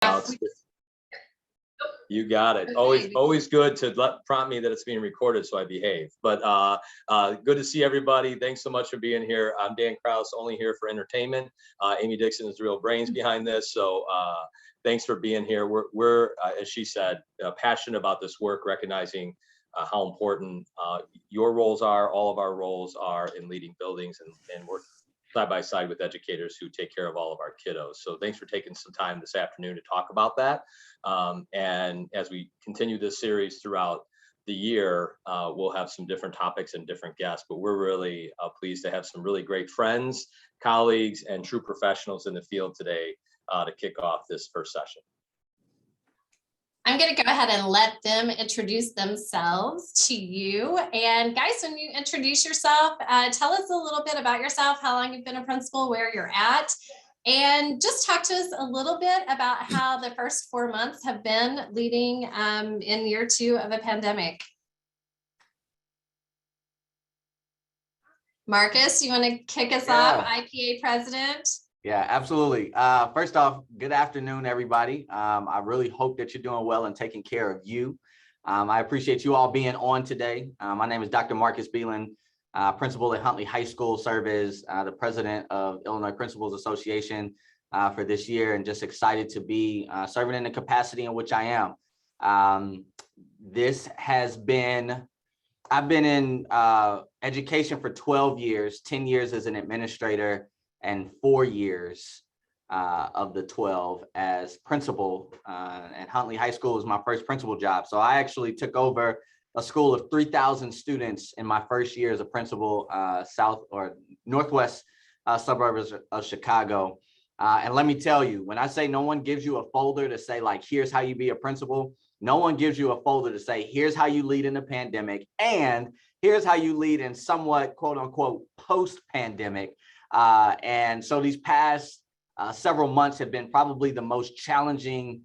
Yeah, you got it. Always good to prompt me that it's being recorded so I behave. But good to see everybody. Thanks so much for being here. I'm Dan Kraus, only here for entertainment. Amy Dixon is the real brains behind this. So thanks for being here. We're as she said, passionate about this work, recognizing how important your roles are, all of our roles are in leading buildings and working side by side with educators who take care of all of our kiddos. So thanks for taking some time this afternoon to talk about that. And as we continue this series throughout the year, we'll have some different topics and different guests, but we're really pleased to have some really great friends, colleagues, and true professionals in the field today to kick off this first session. I'm going to go ahead and let them introduce themselves to you. And guys, when you introduce yourself, tell us a little bit about yourself, how long you've been a principal, where you're at, and just talk to us a little bit about how the first 4 months have been leading in year 2 of a pandemic. Marcus, you want to kick us off, IPA president? Yeah, absolutely. First off, good afternoon, everybody. I really hope that you're doing well and taking care of you. I appreciate you all being on today. My name is Dr. Marcus Beelan, principal at Huntley High School, serve as the president of Illinois Principals Association for this year, and just excited to be serving in the capacity in which I am. This has been, I've been in education for 12 years, 10 years as an administrator, and 4 years of the 12 as principal. And Huntley High School was my first principal job. So I actually took over a school of 3,000 students in my first year as a principal, south or northwest suburbs of Chicago. And let me tell you, when I say no one gives you a folder to say, like, here's how you be a principal, no one gives you a folder to say, here's how you lead in the pandemic, and here's how you lead in somewhat, quote unquote, post-pandemic. And so these past several months have been probably the most challenging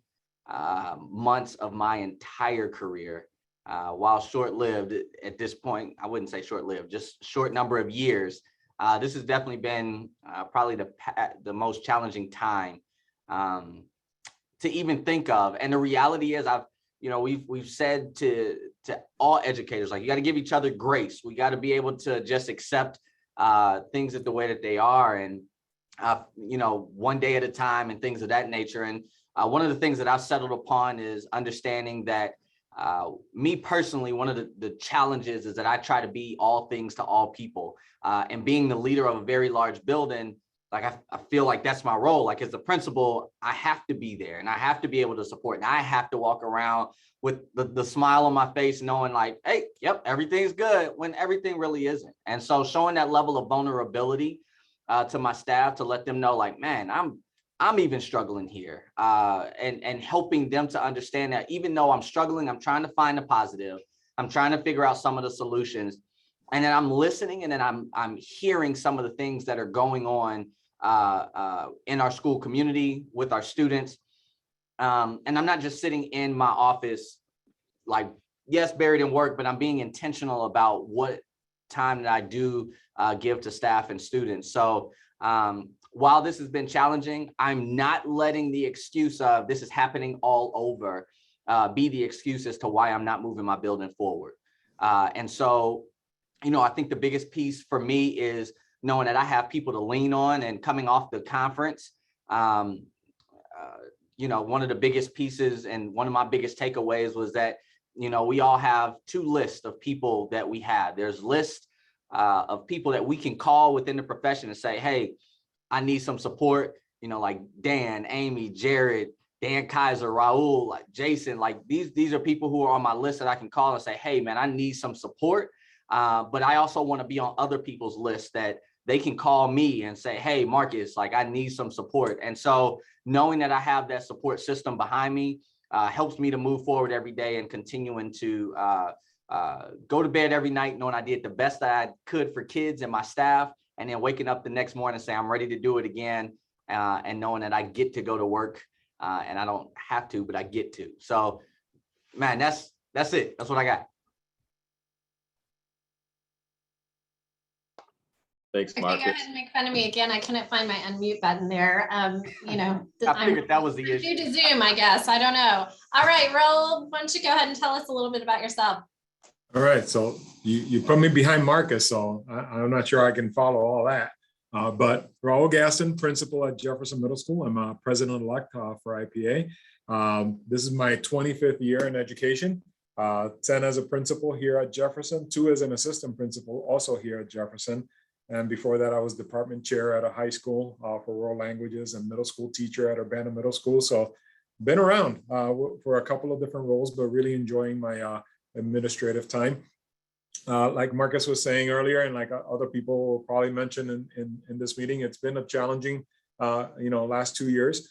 months of my entire career. While short-lived at this point, I wouldn't say short-lived, just short number of years. This has definitely been probably the most challenging time to even think of. And the reality is, we've said to all educators, like, you got to give each other grace. We got to be able to just accept things the way that they are, and one day at a time, and things of that nature. And one of the things that I've settled upon is understanding that me personally, one of the challenges is that I try to be all things to all people, and being the leader of a very large building, like I feel like that's my role. Like, as the principal, I have to be there, and I have to be able to support, and I have to walk around with the smile on my face, knowing like, hey, yep, everything's good, when everything really isn't. And so showing that level of vulnerability to my staff, to let them know, like, man, I'm even struggling here, and helping them to understand that even though I'm struggling, I'm trying to find the positive. I'm trying to figure out some of the solutions, and then I'm listening, and then I'm hearing some of the things that are going on in our school community with our students. And I'm not just sitting in my office, like, yes, buried in work, but I'm being intentional about what time that I do give to staff and students. So while this has been challenging, I'm not letting the excuse of this is happening all over be the excuse as to why I'm not moving my building forward. And so, I think the biggest piece for me is knowing that I have people to lean on. And coming off the conference, one of the biggest pieces and one of my biggest takeaways was that, we all have 2 lists of people that we have. There's lists of people that we can call within the profession and say, hey, I need some support, like Dan, Amy, Jared, Dan Kaiser, Raul, like Jason, like these are people who are on my list that I can call and say, hey, man, I need some support. But I also want to be on other people's lists that they can call me and say, hey, Marcus, like, I need some support. And so knowing that I have that support system behind me helps me to move forward every day, and continuing to go to bed every night knowing I did the best that I could for kids and my staff, and then waking up the next morning and saying, I'm ready to do it again, and knowing that I get to go to work, and I don't have to, but I get to. So, man, that's it. That's what I got. Thanks, Okay, go Marcus. ahead and make fun of me again. I couldn't find my unmute button there. You know, I figured that was the new issue. to Zoom, I guess. I don't know. All right, Raul, why don't you go ahead and tell us a little bit about yourself? All right, so you put me behind Marcus, so I'm not sure I can follow all that. But Raul Gaston, principal at Jefferson Middle School. I'm president-elect for IPA. This is my 25th year in education, 10 as a principal here at Jefferson, 2 as an assistant principal also here at Jefferson. And before that, I was department chair at a high school for world languages and middle school teacher at Urbana Middle School. So been around for a couple of different roles, but really enjoying my administrative time. Like Marcus was saying earlier, and like other people will probably mention in this meeting, it's been a challenging, last 2 years,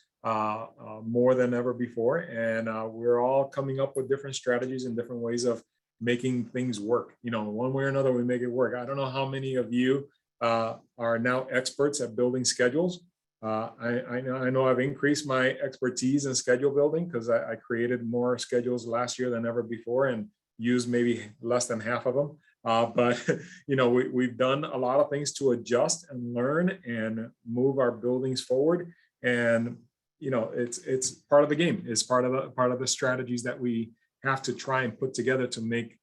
more than ever before. And we're all coming up with different strategies and different ways of making things work. One way or another, we make it work. I don't know how many of you are now experts at building schedules. I know I've increased my expertise in schedule building because I created more schedules last year than ever before and used maybe less than half of them. But we've done a lot of things to adjust and learn and move our buildings forward. And it's part of the game. It's part of the strategies that we have to try and put together to make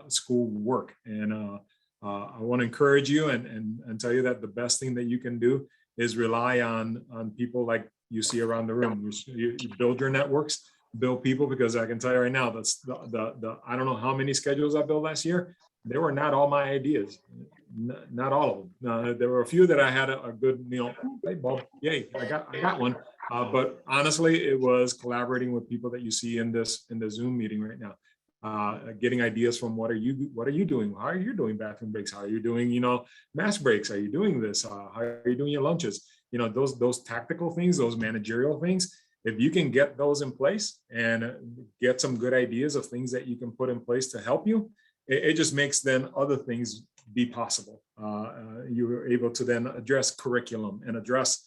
school work. And I want to encourage you and tell you that the best thing that you can do is rely on people like you see around the room. You build your networks, build people, because I can tell you right now, that's the I don't know how many schedules I built last year. They were not all my ideas, not all of them. There were a few that I had a good, hey, Bob, yay, I got one. But honestly, it was collaborating with people that you see in the Zoom meeting right now. Getting ideas from what are you doing? How are you doing bathroom breaks? How are you doing, mask breaks? Are you doing this? How are you doing your lunches? Those tactical things, those managerial things. If you can get those in place and get some good ideas of things that you can put in place to help you, it just makes then other things be possible. You're able to then address curriculum and address,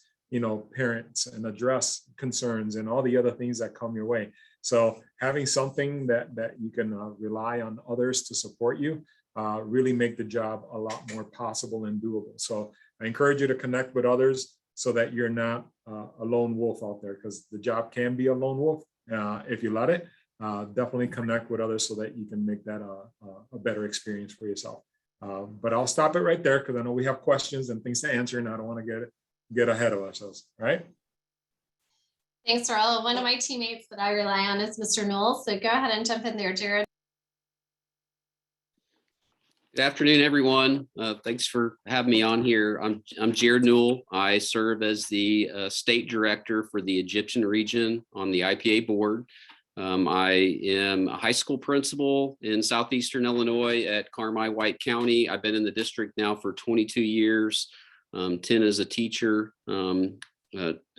parents and address concerns and all the other things that come your way. So having something that you can rely on others to support you really make the job a lot more possible and doable. So I encourage you to connect with others so that you're not a lone wolf out there, because the job can be a lone wolf if you let it. Definitely connect with others so that you can make that a better experience for yourself. But I'll stop it right there because I know we have questions and things to answer, and I don't want to get ahead of ourselves. All right. Thanks, Raul. One of my teammates that I rely on is Mr. Knowles. So go ahead and jump in there, Jared. Good afternoon, everyone. Thanks for having me on here. I'm Jared Newell. I serve as the state director for the Egyptian region on the IPA board. I am a high school principal in southeastern Illinois at Carmi White County. I've been in the district now for 22 years, 10 as a teacher,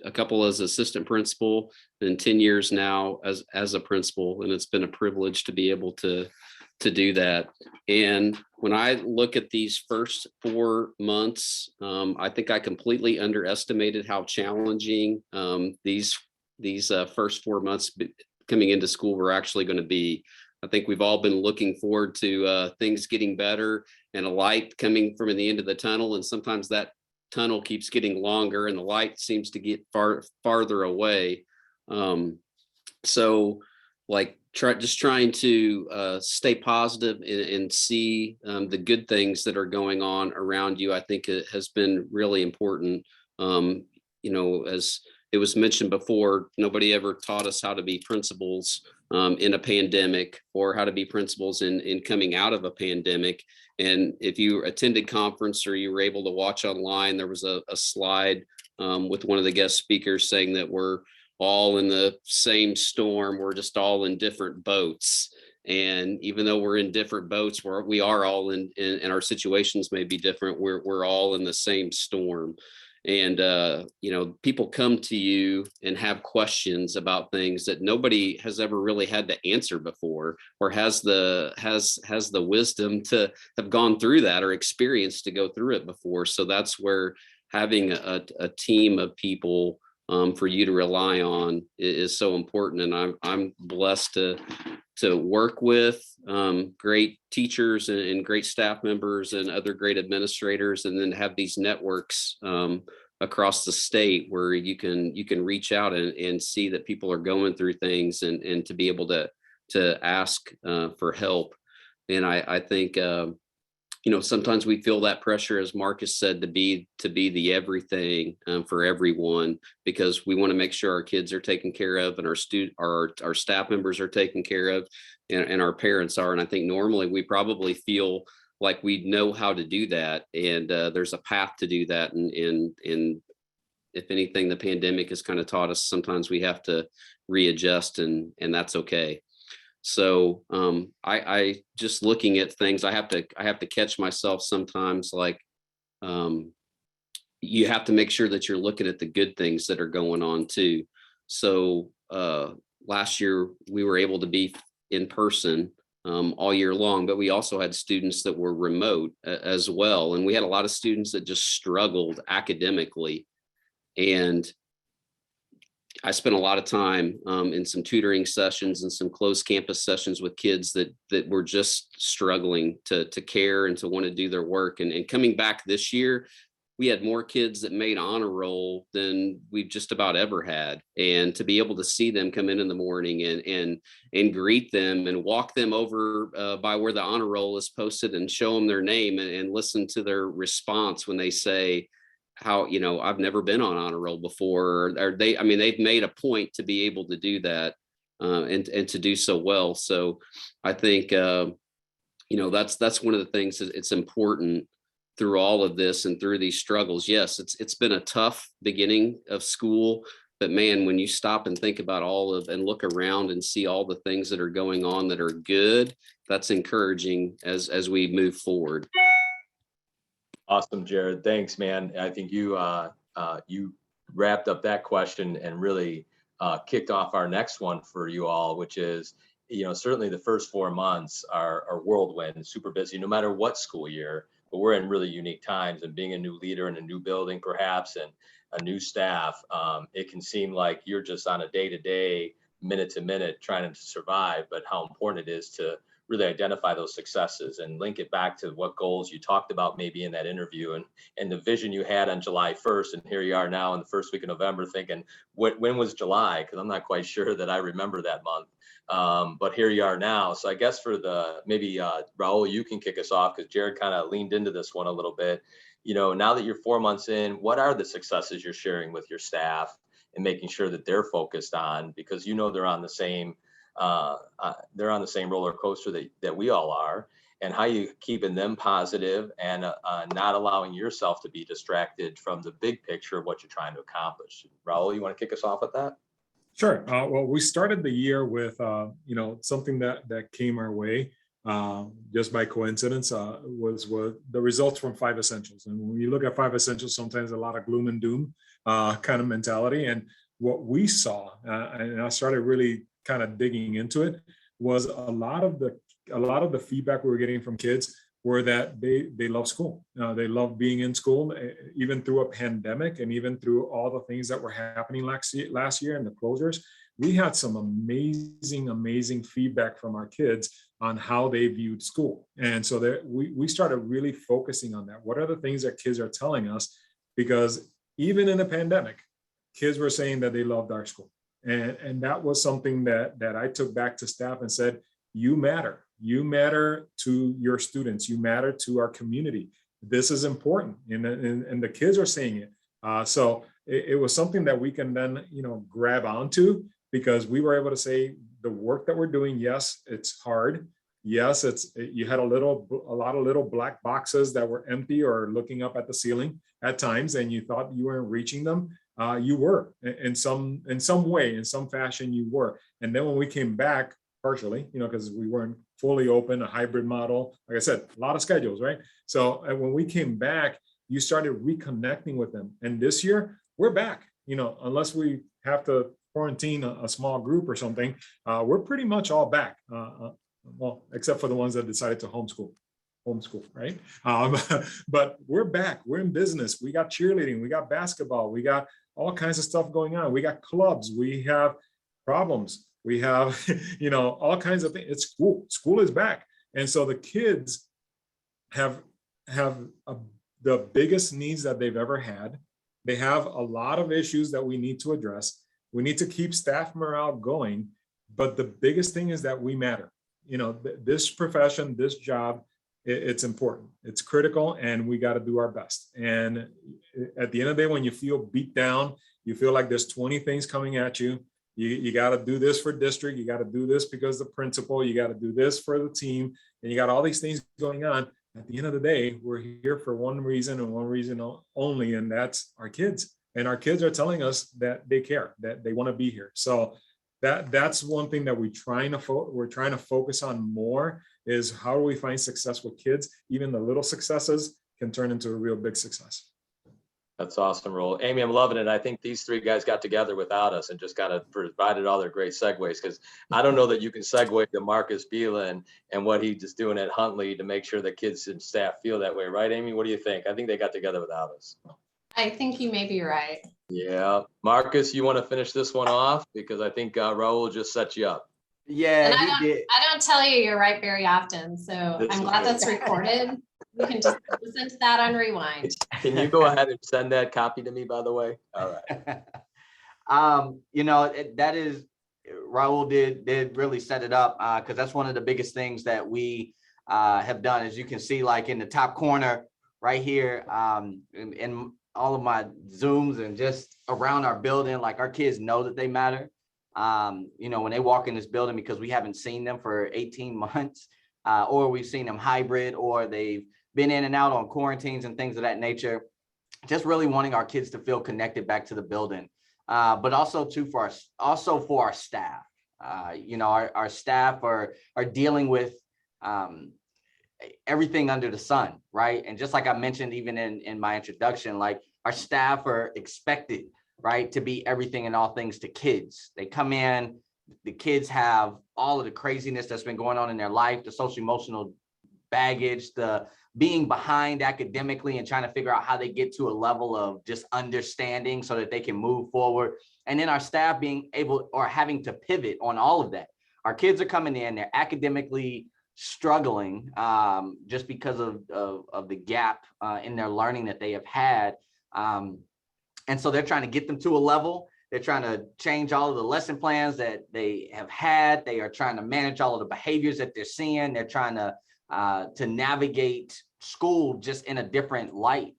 a couple as assistant principal, and 10 years now as a principal. And it's been a privilege to be able to do that. And when I look at these first 4 months, I think I completely underestimated how challenging these first 4 months coming into school were actually going to be. I think we've all been looking forward to things getting better and a light coming from the end of the tunnel. And sometimes that tunnel keeps getting longer and the light seems to get farther away. So like trying to stay positive and see the good things that are going on around you, I think it has been really important. As it was mentioned before, nobody ever taught us how to be principals in a pandemic or how to be principals in coming out of a pandemic. And if you attended conference or you were able to watch online, there was a slide with one of the guest speakers saying that we're all in the same storm. We're just all in different boats. And even though we're in different boats, we are all in our situations may be different. We're all in the same storm. And, people come to you and have questions about things that nobody has ever really had to answer before, or has the wisdom to have gone through that or experienced to go through it before. So that's where having a team of people for you to rely on is so important. And I'm blessed to to work with great teachers and great staff members and other great administrators, and then have these networks across the state where you can reach out and see that people are going through things, and to be able to ask for help. And I think sometimes we feel that pressure, as Marcus said, to be the everything for everyone, because we want to make sure our kids are taken care of, and our staff members are taken care of, and our parents are. And I think normally we probably feel like we know how to do that, and there's a path to do that. And if anything, the pandemic has kind of taught us sometimes we have to readjust, and that's okay. So I just looking at things, I have to catch myself sometimes, like you have to make sure that you're looking at the good things that are going on too. So last year we were able to be in person all year long, but we also had students that were remote as well. And we had a lot of students that just struggled academically. And I spent a lot of time in some tutoring sessions and some closed campus sessions with kids that were just struggling to care and to want to do their work. And coming back this year, we had more kids that made honor roll than we've just about ever had. And to be able to see them come in the morning and greet them and walk them over by where the honor roll is posted and show them their name and listen to their response when they say, how, I've never been on honor roll before, or they've made a point to be able to do that and to do so well. So I think, that's one of the things that it's important through all of this and through these struggles. Yes, it's been a tough beginning of school, but man, when you stop and think about and look around and see all the things that are going on that are good, that's encouraging as we move forward. Awesome, Jared. Thanks, man. I think you wrapped up that question and really kicked off our next one for you all, which is, certainly the first 4 months are whirlwind, super busy, no matter what school year, but we're in really unique times, and being a new leader in a new building, perhaps, and a new staff, it can seem like you're just on a day-to-day, minute-to-minute trying to survive, but how important it is to really identify those successes and link it back to what goals you talked about maybe in that interview and the vision you had on July 1st. And here you are now in the first week of November thinking, when was July? Because I'm not quite sure that I remember that month. But here you are now. So I guess for maybe Raul, you can kick us off, because Jared kind of leaned into this one a little bit. Now that you're 4 months in, what are the successes you're sharing with your staff and making sure that they're focused on, because they're on the same roller coaster that we all are, and how you keeping them positive and not allowing yourself to be distracted from the big picture of what you're trying to accomplish. Raul, you want to kick us off with that? Sure. Well, we started the year with, something that came our way just by coincidence was the results from 5 Essentials. And when you look at 5 Essentials, sometimes a lot of gloom and doom kind of mentality. And what we saw, and I started really kind of digging into it, was a lot of the feedback we were getting from kids were that they love school. They love being in school, even through a pandemic, and even through all the things that were happening last year and the closures. We had some amazing feedback from our kids on how they viewed school. And so we started really focusing on that. What are the things that kids are telling us? Because even in the pandemic, kids were saying that they loved our school. And that was something that I took back to staff and said, you matter. You matter to your students. You matter to our community. This is important. And the kids are saying it. So it was something that we can then, grab onto, because we were able to say the work that we're doing, yes, it's hard. Yes, you had a lot of little black boxes that were empty or looking up at the ceiling at times, and you thought you weren't reaching them. You were in some way, in some fashion, you were. And then when we came back, partially, because we weren't fully open, a hybrid model, like I said, a lot of schedules, right? So when we came back, you started reconnecting with them. And this year, we're back, unless we have to quarantine a small group or something, we're pretty much all back. Well, except for the ones that decided to homeschool, right? But we're back, we're in business. We got cheerleading, we got basketball, we got all kinds of stuff going on. We got clubs, we have problems. We have, all kinds of things. It's school. School is back. And so the kids have the biggest needs that they've ever had. They have a lot of issues that we need to address. We need to keep staff morale going. But the biggest thing is that we matter. This profession, this job, it's important. It's critical, and we got to do our best. And at the end of the day, when you feel beat down, you feel like there's 20 things coming at you. You got to do this for district. You got to do this because the principal, you got to do this for the team. And you got all these things going on. At the end of the day, we're here for one reason and one reason only, and that's our kids. And our kids are telling us that they care, that they want to be here. So that's one thing that we're trying to focus on more, is how do we find success with kids? Even the little successes can turn into a real big success. That's awesome, Raul. Amy, I'm loving it. I think these three guys got together without us and just kind of provided all their great segues, because I don't know that you can segue to Marcus Beelan and what he's just doing at Huntley to make sure that kids and staff feel that way. Right, Amy? What do you think? I think they got together without us. I think you may be right. Yeah. Marcus, you want to finish this one off? Because I think Raul just set you up. Yeah, And he did. I don't tell you you're right very often, so This I'm is glad good. that's recorded. You can just listen to that on rewind. Can you go ahead and send that copy to me, by the way? All right. That is, Raul did really set it up, because that's one of the biggest things that we have done. As you can see, like in the top corner right here, in all of my Zooms and just around our building, like our kids know that they matter. When they walk in this building, because we haven't seen them for 18 months, or we've seen them hybrid, or they've been in and out on quarantines and things of that nature. Just really wanting our kids to feel connected back to the building, but also for our staff. Our staff are dealing with everything under the sun, right? And just like I mentioned, even in my introduction, like our staff are expected, right, to be everything and all things to kids. They come in, the kids have all of the craziness that's been going on in their life, the social emotional baggage, the being behind academically and trying to figure out how they get to a level of just understanding so that they can move forward. And then our staff being able or having to pivot on all of that. Our kids are coming in, they're academically struggling just because of the gap in their learning that they have had. And so they're trying to get them to a level. They're trying to change all of the lesson plans that they have had. They are trying to manage all of the behaviors that they're seeing. They're trying to navigate school just in a different light.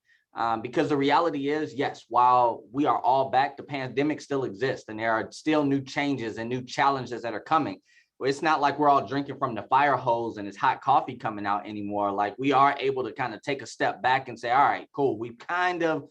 Because the reality is, yes, while we are all back, the pandemic still exists, and there are still new changes and new challenges that are coming. It's not like we're all drinking from the fire hose and it's hot coffee coming out anymore. Like, we are able to kind of take a step back and say, all right, cool, we've kind of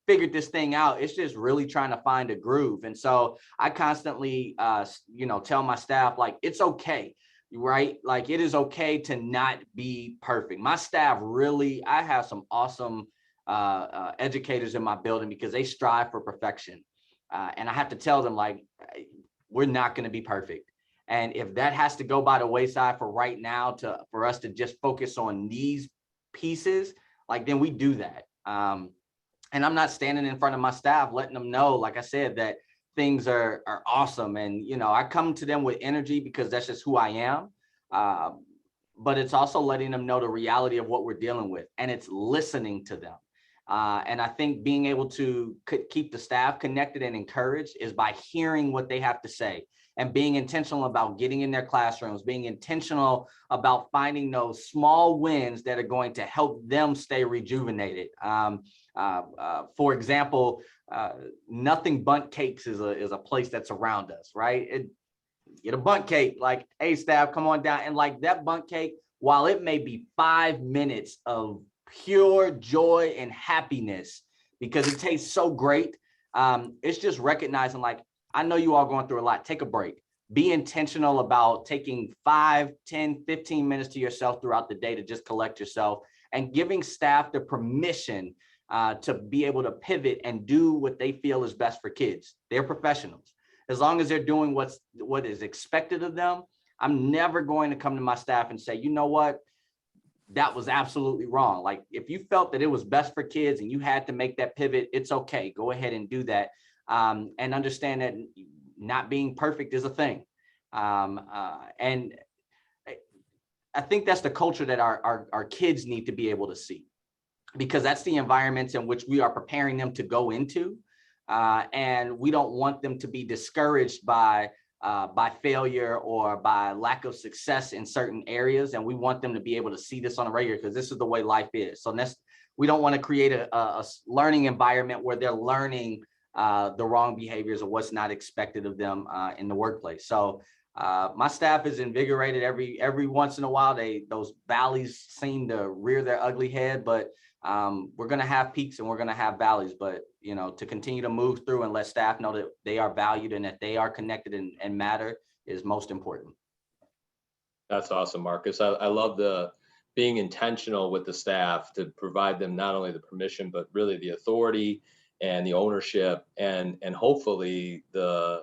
figured this thing out. It's just really trying to find a groove. And so I constantly, tell my staff, like, it's okay, right? Like, it is okay to not be perfect. My staff really, I have some awesome educators in my building because they strive for perfection. And I have to tell them, like, we're not going to be perfect. And if that has to go by the wayside for right now for us to just focus on these pieces, like, then we do that. And I'm not standing in front of my staff letting them know, like I said, that things are awesome. And, I come to them with energy because that's just who I am. But it's also letting them know the reality of what we're dealing with, and it's listening to them. And I think being able to keep the staff connected and encouraged is by hearing what they have to say and being intentional about getting in their classrooms, being intentional about finding those small wins that are going to help them stay rejuvenated. For example, Nothing Bundt Cakes is a place that's around us, right? Get a bundt cake, like, hey, staff, come on down. And like that bundt cake, while it may be 5 minutes of pure joy and happiness because it tastes so great, it's just recognizing, like, I know you all going through a lot. Take a break. Be intentional about taking 5, 10, 15 minutes to yourself throughout the day to just collect yourself, and giving staff the permission to be able to pivot and do what they feel is best for kids. They're professionals. As long as they're doing what is expected of them, I'm never going to come to my staff and say, you know what, that was absolutely wrong. Like, if you felt that it was best for kids and you had to make that pivot, it's okay. Go ahead and do that. And understand that not being perfect is a thing. And I think that's the culture that our kids need to be able to see, because that's the environments in which we are preparing them to go into. And we don't want them to be discouraged by failure or by lack of success in certain areas. And we want them to be able to see this on a regular, because this is the way life is. So we don't want to create a learning environment where they're learning the wrong behaviors or what's not expected of them in the workplace. So my staff is invigorated every once in a while. Those valleys seem to rear their ugly head, but we're going to have peaks and we're going to have valleys. But to continue to move through and let staff know that they are valued and that they are connected and matter is most important. That's awesome, Marcus. I love the being intentional with the staff to provide them not only the permission, but really the authority and the ownership and hopefully the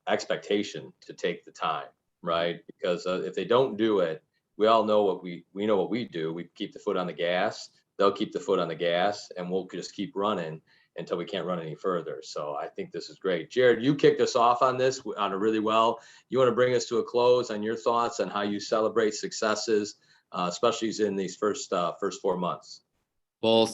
expectation to take the time, right? Because if they don't do it, we all know what we know what we do. We keep the foot on the gas. They'll keep the foot on the gas, and we'll just keep running until we can't run any further. So I think this is great. Jared, you kicked us off on this on a really well. You want to bring us to a close on your thoughts on how you celebrate successes, especially in these first 4 months? Well,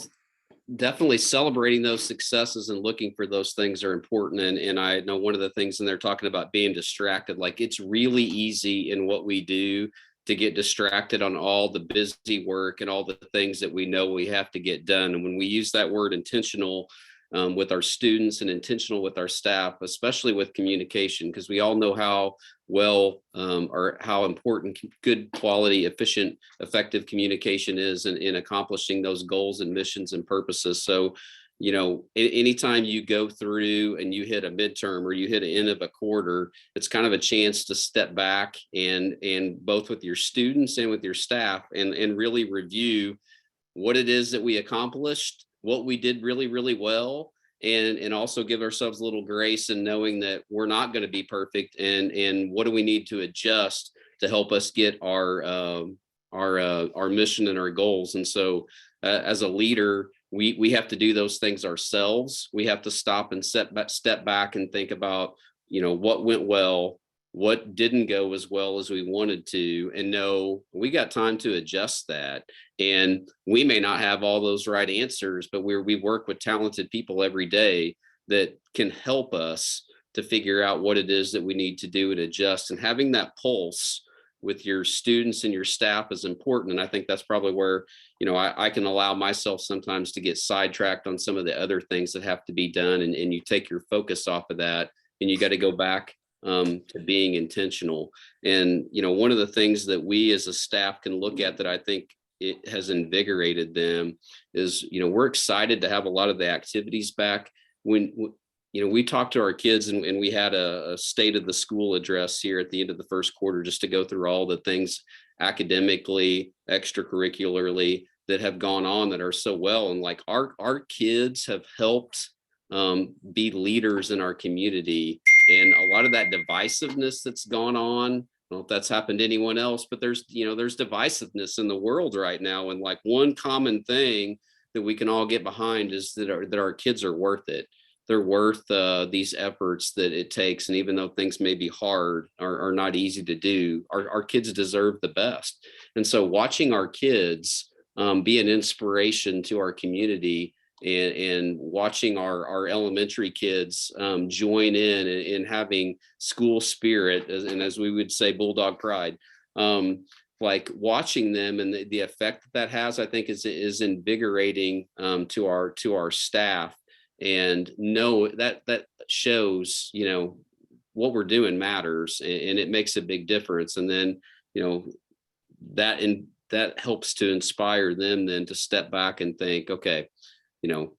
definitely celebrating those successes and looking for those things are important. And I know one of the things, and they're talking about being distracted, like it's really easy in what we do to get distracted on all the busy work and all the things that we know we have to get done. And when we use that word intentional with our students and intentional with our staff, especially with communication, because we all know how well or how important good quality, efficient, effective communication is in accomplishing those goals and missions and purposes. So, anytime you go through and you hit a midterm or you hit an end of a quarter, it's kind of a chance to step back and both with your students and with your staff and really review what it is that we accomplished, what we did really, really well, and also give ourselves a little grace in knowing that we're not going to be perfect, and what do we need to adjust to help us get our mission and our goals. And so as a leader, we have to do those things ourselves. We have to stop and step back and think about, what went well, what didn't go as well as we wanted to, and know we got time to adjust that. And we may not have all those right answers, but we work with talented people every day that can help us to figure out what it is that we need to do and adjust. And having that pulse with your students and your staff is important. And I think that's probably where, I can allow myself sometimes to get sidetracked on some of the other things that have to be done. And you take your focus off of that, and you got to go back to being intentional. And, one of the things that we as a staff can look at that I think it has invigorated them is, we're excited to have a lot of the activities back. When we talked to our kids and we had a state of the school address here at the end of the first quarter, just to go through all the things academically, extracurricularly that have gone on that are so well. And like our kids have helped be leaders in our community. And a lot of that divisiveness that's gone on, I don't know if that's happened to anyone else, but there's divisiveness in the world right now. And like one common thing that we can all get behind is that our kids are worth it. They're worth these efforts that it takes. And even though things may be hard or not easy to do, our kids deserve the best. And so watching our kids be an inspiration to our community and watching our elementary kids join in having school spirit, and as we would say, bulldog pride, like watching them and the effect that has, I think is invigorating to our staff. And know that shows, what we're doing matters, and it makes a big difference. And then, that helps to inspire them then to step back and think, okay,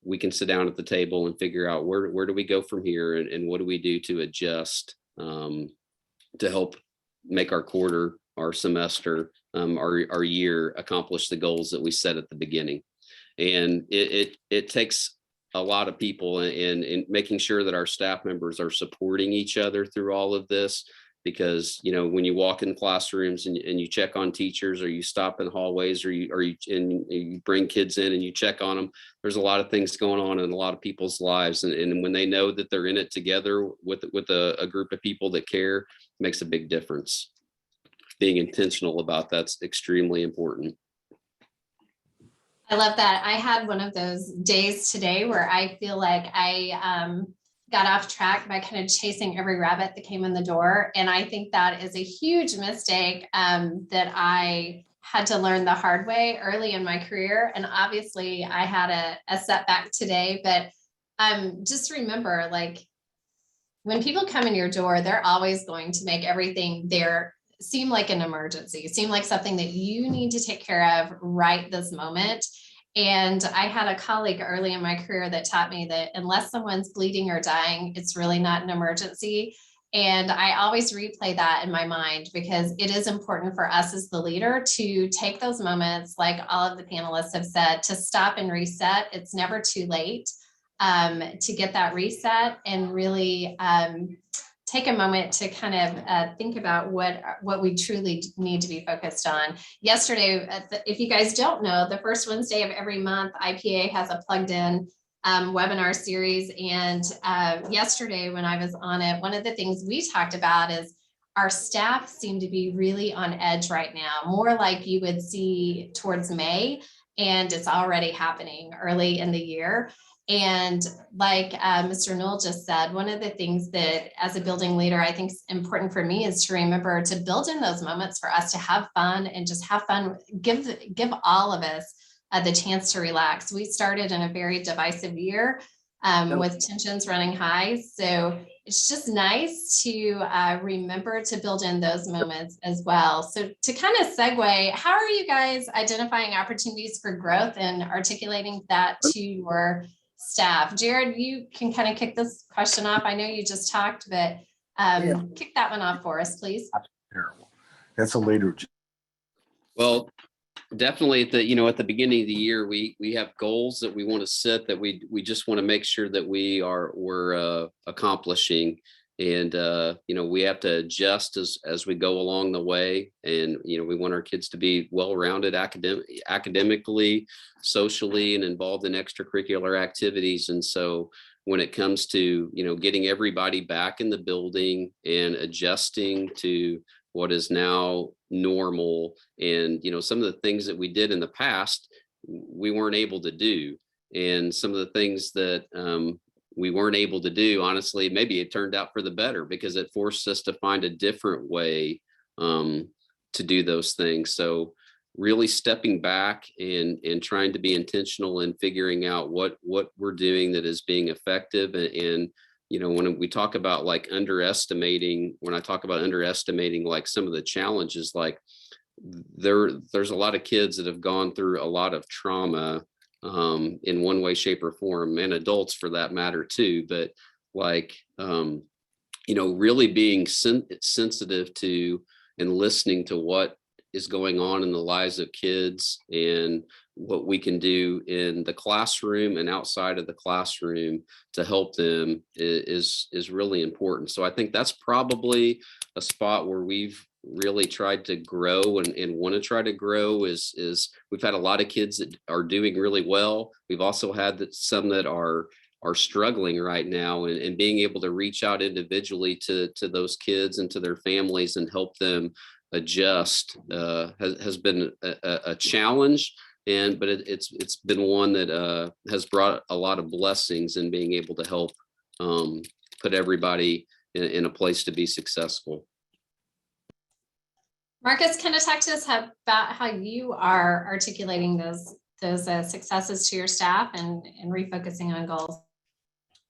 we can sit down at the table and figure out where do we go from here, and what do we do to adjust to help make our quarter, our semester, our year accomplish the goals that we set at the beginning. And it takes a lot of people in making sure that our staff members are supporting each other through all of this. because, you know, when you walk in classrooms and you check on teachers, or you stop in hallways, or you bring kids in and you check on them, there's a lot of things going on in a lot of people's lives. And when they know that they're in it together with a group of people that care, it makes a big difference. Being intentional about that's extremely important. I love that. I had one of those days today where I feel like I got off track by kind of chasing every rabbit that came in the door. And I think that is a huge mistake that I had to learn the hard way early in my career. And obviously I had a setback today, but just remember, like, when people come in your door, they're always going to make everything there seem like an emergency, seem like something that you need to take care of right this moment. And I had a colleague early in my career that taught me that unless someone's bleeding or dying, it's really not an emergency. And I always replay that in my mind, because it is important for us as the leader to take those moments, like all of the panelists have said, to stop and reset. It's never too late to get that reset and really take a moment to kind of think about what we truly need to be focused on. Yesterday, if you guys don't know, the first Wednesday of every month, IPA has a plugged in webinar series. And yesterday when I was on it, one of the things we talked about is our staff seem to be really on edge right now, more like you would see towards May, and it's already happening early in the year. And like Mr. Newell just said, one of the things that as a building leader, I think is important for me is to remember to build in those moments for us to have fun and just have fun, give all of us the chance to relax. We started in a very divisive year with tensions running high. So it's just nice to remember to build in those moments as well. So to kind of segue, how are you guys identifying opportunities for growth and articulating that to your staff? Jared, you can kind of kick this question off. I know you just talked, but kick that one off for us, please. Terrible. That's a later. Well, definitely at the beginning of the year, we have goals that we want to set, that we just want to make sure that we're accomplishing. And, we have to adjust as we go along the way. And, we want our kids to be well-rounded academically, socially, and involved in extracurricular activities. And so when it comes to, getting everybody back in the building and adjusting to what is now normal, and, some of the things that we did in the past, we weren't able to do. And some of the things that, we weren't able to do, honestly, maybe it turned out for the better, because it forced us to find a different way to do those things. So really stepping back and trying to be intentional and figuring out what we're doing that is being effective. And when we talk about like when I talk about underestimating like some of the challenges, like there's a lot of kids that have gone through a lot of trauma in one way, shape, or form, and adults for that matter too. But like, really being sensitive to and listening to what is going on in the lives of kids and what we can do in the classroom and outside of the classroom to help them is really important. So I think that's probably a spot where we've really tried to grow and want to try to grow is we've had a lot of kids that are doing really well. We've also had some that are struggling right now, and being able to reach out individually to those kids and to their families and help them adjust has been a challenge. But it's been one that has brought a lot of blessings in being able to help put everybody in a place to be successful. Marcus, kind of talk to us about how you are articulating those successes to your staff and refocusing on goals.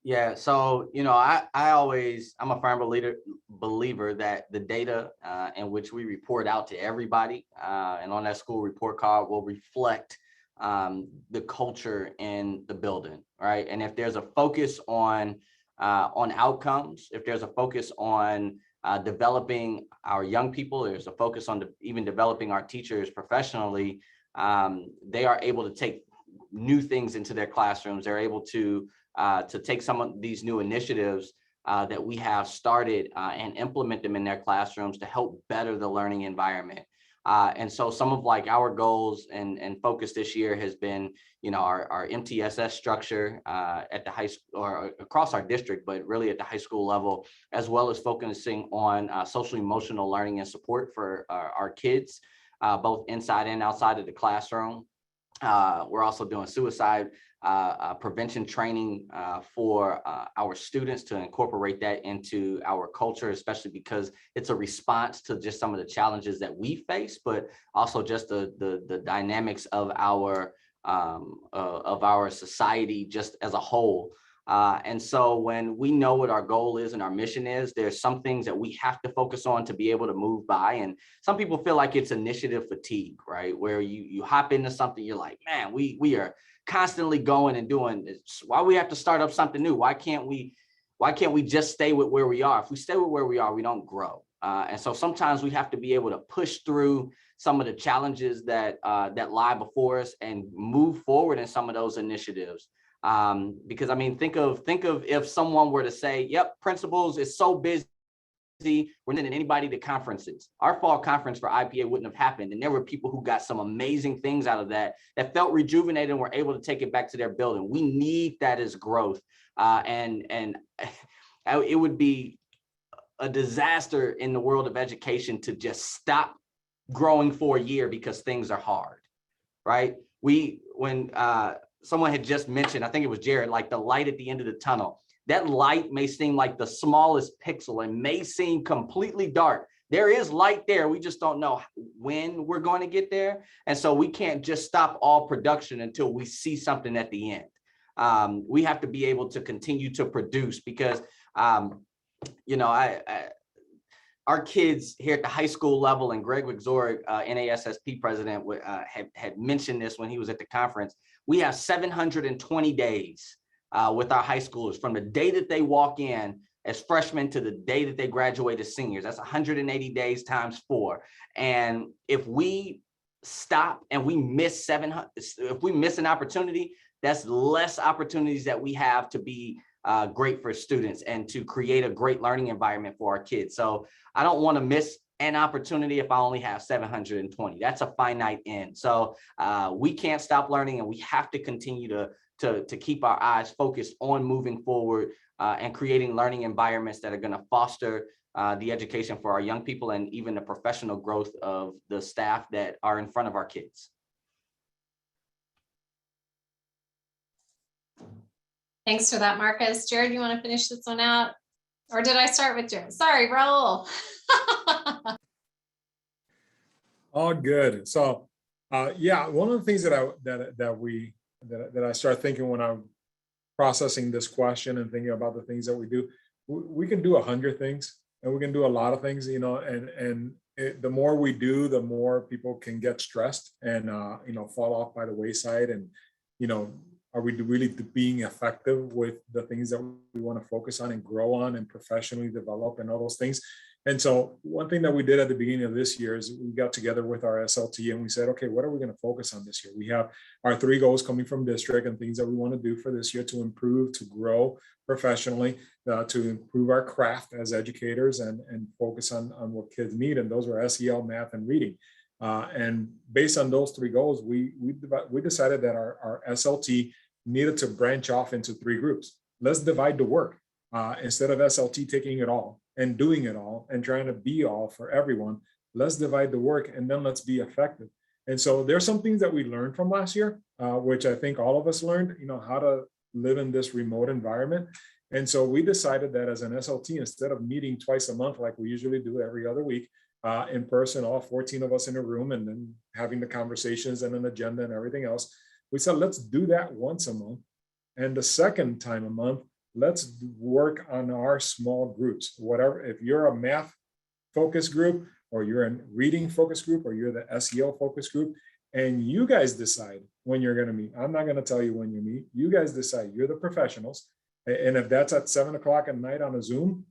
Yeah, so I'm a firm believer that the data in which we report out to everybody and on that school report card will reflect the culture in the building, right? And if there's a focus on outcomes, if there's a focus on developing our young people, there's a focus on even developing our teachers professionally, they are able to take new things into their classrooms. They're able to take some of these new initiatives that we have started and implement them in their classrooms to help better the learning environment. And so some of like our goals and focus this year has been, our MTSS structure at the high school or across our district, but really at the high school level, as well as focusing on social emotional learning and support for our kids, both inside and outside of the classroom. We're also doing suicide prevention training for our students to incorporate that into our culture, especially because it's a response to just some of the challenges that we face, but also just the dynamics of our society just as a whole. And so when we know what our goal is and our mission is, there's some things that we have to focus on to be able to move by. And some people feel like it's initiative fatigue, right? Where you hop into something, you're like, man, we are constantly going and doing this. Why we have to start up something new? Why can't we just stay with where we are? If we stay with where we are, we don't grow. And so sometimes we have to be able to push through some of the challenges that lie before us and move forward in some of those initiatives. Because I mean, think of if someone were to say, yep, principals is so busy, we're not sending anybody to conferences. Our fall conference for IPA wouldn't have happened. And there were people who got some amazing things out of that felt rejuvenated and were able to take it back to their building. We need that as growth. And it would be a disaster in the world of education to just stop growing for a year because things are hard, right? When someone had just mentioned, I think it was Jared, like the light at the end of the tunnel. That light may seem like the smallest pixel and may seem completely dark. There is light there. We just don't know when we're going to get there. And so we can't just stop all production until we see something at the end. We have to be able to continue to produce because, our kids here at the high school level, and Greg Wigzorek, NASSP president, had mentioned this when he was at the conference. We have 720 days with our high schoolers from the day that they walk in as freshmen to the day that they graduate as seniors. That's 180 days times 4. And if we stop and we miss if we miss an opportunity, that's less opportunities that we have to be great for students and to create a great learning environment for our kids. So I don't want to miss an opportunity if I only have 720. That's a finite end. So we can't stop learning, and we have to continue to keep our eyes focused on moving forward and creating learning environments that are going to foster the education for our young people and even the professional growth of the staff that are in front of our kids. Thanks for that, Marcus. Jared, you want to finish this one out? Or did I start with Jared? Sorry, Raul. All good. So, yeah, one of the things that I start thinking when I'm processing this question and thinking about the things that we do, we can do 100 things and we can do a lot of things, and the more we do, the more people can get stressed and, fall off by the wayside. And, are we really being effective with the things that we want to focus on and grow on and professionally develop and all those things? And so one thing that we did at the beginning of this year is we got together with our SLT and we said, okay, what are we going to focus on this year? We have our 3 goals coming from district and things that we want to do for this year to improve, to grow professionally, to improve our craft as educators and focus on what kids need. And those were SEL, math, and reading. And based on those 3 goals, we decided that our SLT needed to branch off into 3 groups. Let's divide the work instead of SLT taking it all and doing it all and trying to be all for everyone. Let's divide the work and then let's be effective. And so there's some things that we learned from last year, which I think all of us learned, how to live in this remote environment. And so we decided that as an SLT, instead of meeting twice a month, like we usually do every other week in person, all 14 of us in a room, and then having the conversations and an agenda and everything else, we said, let's do that once a month. And the second time a month, let's work on our small groups. Whatever, if you're a math focus group, or you're a reading focus group, or you're the SEL focus group, and you guys decide when you're going to meet. I'm not going to tell you when you meet. You guys decide. You're the professionals. And if that's at 7 o'clock at night on a Zoom,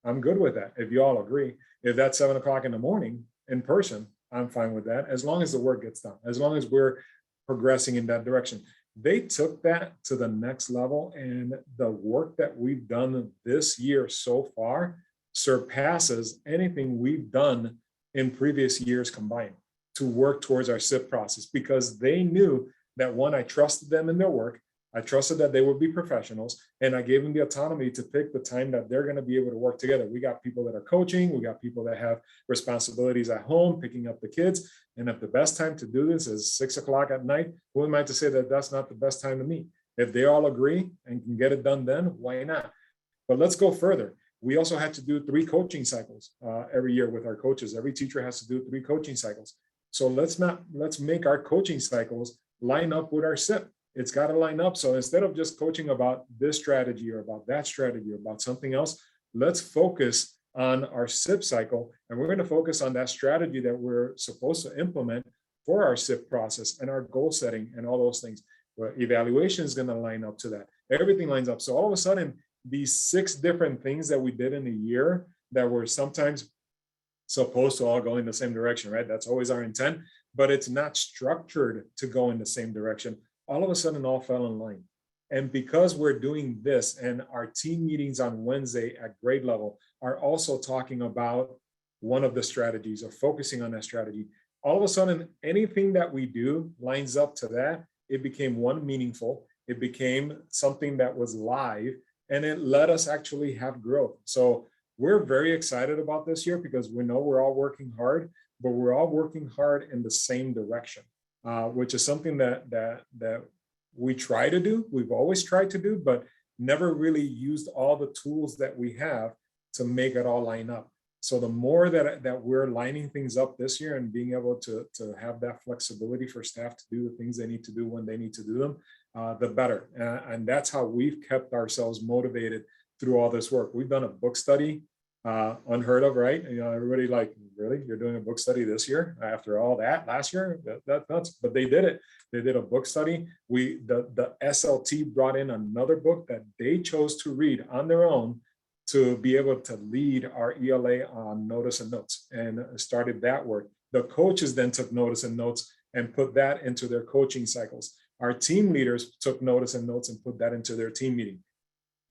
I'm good with that. If you all agree. If that's 7 o'clock in the morning in person, I'm fine with that. As long as the work gets done, as long as we're progressing in that direction. They took that to the next level, and the work that we've done this year so far surpasses anything we've done in previous years combined to work towards our SIP process, because they knew that, one, I trusted them in their work. I trusted that they would be professionals, and I gave them the autonomy to pick the time that they're going to be able to work together. We got people that are coaching, we got people that have responsibilities at home, picking up the kids. And if the best time to do this is 6 o'clock at night, who am I to say that that's not the best time to meet? If they all agree and can get it done then, why not? But let's go further. We also had to do 3 coaching cycles every year with our coaches. Every teacher has to do 3 coaching cycles. So let's make our coaching cycles line up with our SIP. It's got to line up. So instead of just coaching about this strategy or about that strategy or about something else, let's focus on our SIP cycle. And we're going to focus on that strategy that we're supposed to implement for our SIP process and our goal setting and all those things. Well, evaluation is going to line up to that. Everything lines up. So all of a sudden, these 6 different things that we did in a year that were sometimes supposed to all go in the same direction, right? That's always our intent, but it's not structured to go in the same direction. All of a sudden, all fell in line. And because we're doing this, and our team meetings on Wednesday at grade level are also talking about one of the strategies or focusing on that strategy, all of a sudden, anything that we do lines up to that. It became meaningful. It became something that was live, and it let us actually have growth. So we're very excited about this year because we know we're all working hard, but we're all working hard in the same direction, which is something that we try to do. We've always tried to do, but never really used all the tools that we have to make it all line up. So the more that we're lining things up this year and being able to have that flexibility for staff to do the things they need to do when they need to do them, the better. And that's how we've kept ourselves motivated through all this work. We've done a book study, unheard of, right? You know, everybody like, really, you're doing a book study this year after all that last year? That's nuts. But they did it. They did a book study. The SLT brought in another book that they chose to read on their own to be able to lead our ELA on notice and notes, and started that work. The coaches then took notice and notes and put that into their coaching cycles. Our team leaders took notice and notes and put that into their team meeting.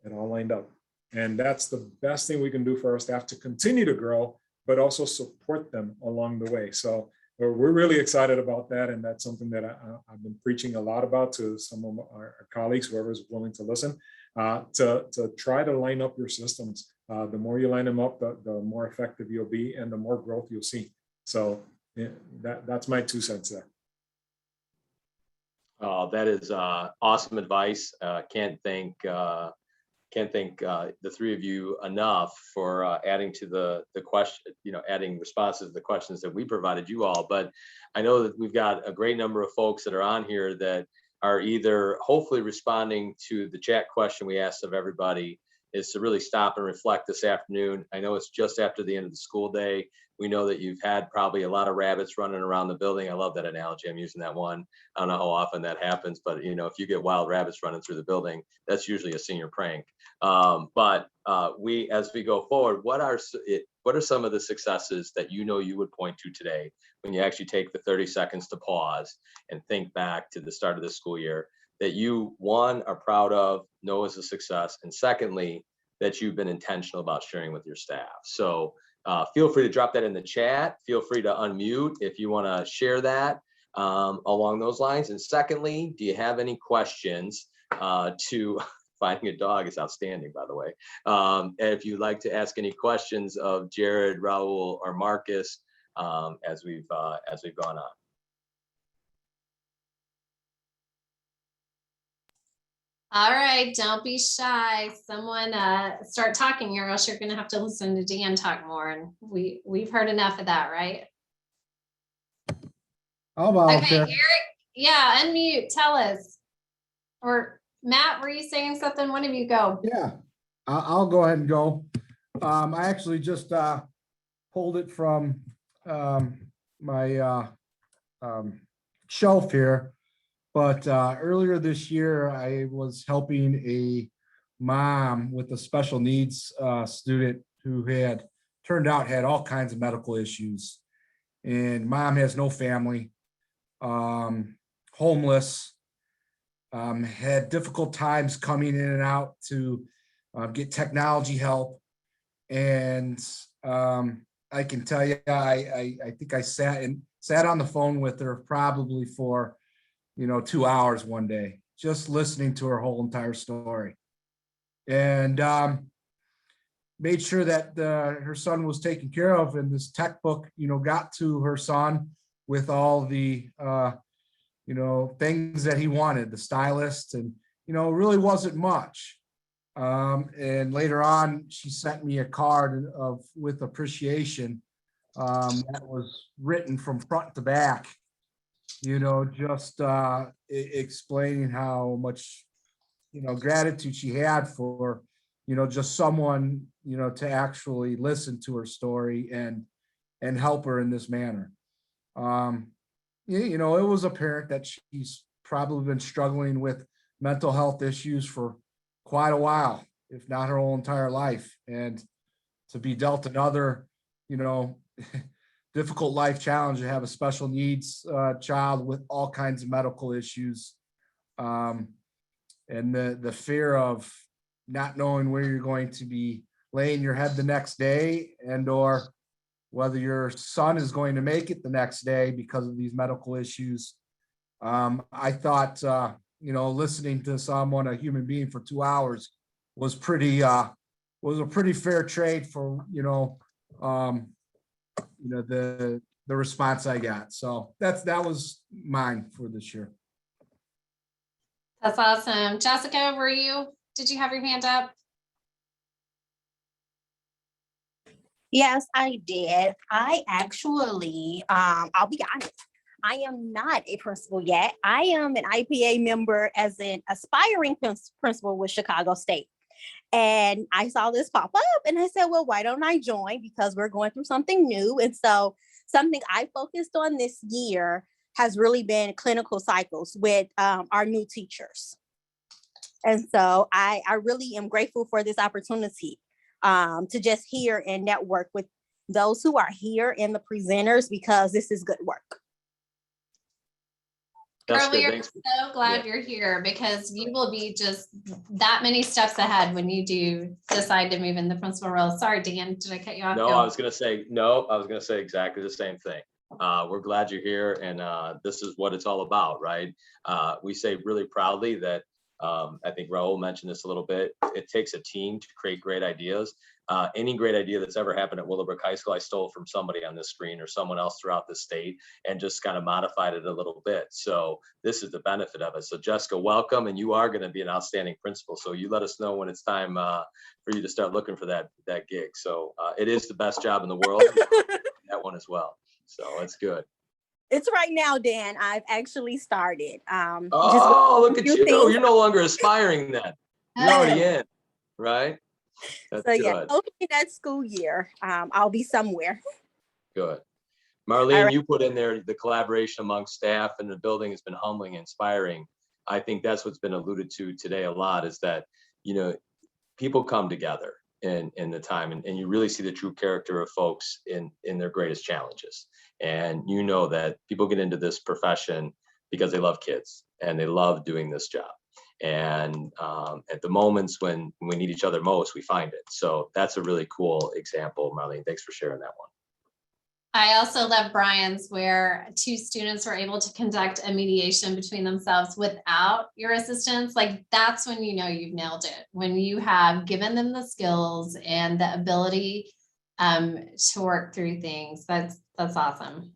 It all lined up. And that's the best thing we can do for our staff to continue to grow, but also support them along the way. So we're really excited about that. And that's something that I've been preaching a lot about to some of our colleagues, whoever's willing to listen, to try to line up your systems. The more you line them up, the more effective you'll be and the more growth you'll see. So yeah, that's my 2 cents there. That is awesome advice. Can't thank the 3 of you enough for adding to the question, adding responses to the questions that we provided you all. But I know that we've got a great number of folks that are on here that are either hopefully responding to the chat question we asked of everybody, is to really stop and reflect this afternoon. I know it's just after the end of the school day. We know that you've had probably a lot of rabbits running around the building. I love that analogy. I'm using that one. I don't know how often that happens, but if you get wild rabbits running through the building, that's usually a senior prank. But as we go forward, what are some of the successes that you would point to today when you actually take the 30 seconds to pause and think back to the start of the school year that you, one, are proud of, know is a success, and secondly, that you've been intentional about sharing with your staff? So feel free to drop that in the chat. Feel free to unmute if you want to share that along those lines. And secondly, do you have any questions to finding a dog is outstanding, by the way. If you'd like to ask any questions of Jared, Raul, or Marcus as we've gone on. All right, don't be shy. Someone start talking, or else you're going to have to listen to Dan talk more. And we've heard enough of that, right? How about Okay, Eric, yeah, unmute. Tell us. Or Matt, were you saying something? One of you go. Yeah, I'll go ahead and go. I actually just pulled it from my shelf here. But earlier this year, I was helping a mom with a special needs student who turned out had all kinds of medical issues. And mom has no family, homeless, had difficult times coming in and out to get technology help. And I can tell you, I think I sat on the phone with her probably for, 2 hours one day, just listening to her whole entire story. And made sure that her son was taken care of, and this tech book, got to her son with all the, things that he wanted, the stylist, and, really wasn't much. And later on, she sent me a card with appreciation that was written from front to back, just explaining how much, gratitude she had for, just someone, to actually listen to her story and help her in this manner. It was apparent that she's probably been struggling with mental health issues for quite a while, if not her whole entire life. And to be dealt another, difficult life challenge, to have a special needs child with all kinds of medical issues, and the fear of not knowing where you're going to be laying your head the next day, and or whether your son is going to make it the next day because of these medical issues. I thought, listening to someone, a human being, for 2 hours was a pretty fair trade for, the response I got. So that was mine for this year. That's awesome. Jessica, did you have your hand up? Yes, I did. I actually, I'll be honest, I am not a principal yet. I am an IPA member as an aspiring principal with Chicago State. And I saw this pop up and I said, well, why don't I join? Because we're going through something new. And so something I focused on this year has really been clinical cycles with our new teachers. And so I really am grateful for this opportunity to just hear and network with those who are here and the presenters, because this is good work. That's Girl, good. we are Thanks. so glad you're here, because you will be just that many steps ahead when you do decide to move in the principal role. Sorry, Dan, did I cut you off? No, Go. I was going to say exactly the same thing. We're glad you're here, and this is what it's all about, right? We say really proudly that I think Raul mentioned this a little bit. It takes a team to create great ideas. Any great idea that's ever happened at Willowbrook High School, I stole from somebody on this screen or someone else throughout the state, and just kind of modified it a little bit. So this is the benefit of it. So Jessica, welcome, and you are going to be an outstanding principal. So you let us know when it's time for you to start looking for that gig. So it is the best job in the world. That one as well. So it's good. It's right now, Dan. I've actually started. Look at you. You're no longer aspiring then. You're already in, right? That's so yeah, good. hopefully that school year, I'll be somewhere. Good. Marlene, right. you put in there the collaboration among staff and the building has been humbling, inspiring. I think that's what's been alluded to today a lot, is that, people come together in the time, and you really see the true character of folks in their greatest challenges. And that people get into this profession because they love kids and they love doing this job. And at the moments when we need each other most, we find it. So that's a really cool example, Marlene. Thanks for sharing that one. I also love Brian's, where 2 students were able to conduct a mediation between themselves without your assistance. Like, that's when you've nailed it. When you have given them the skills and the ability to work through things. That's awesome.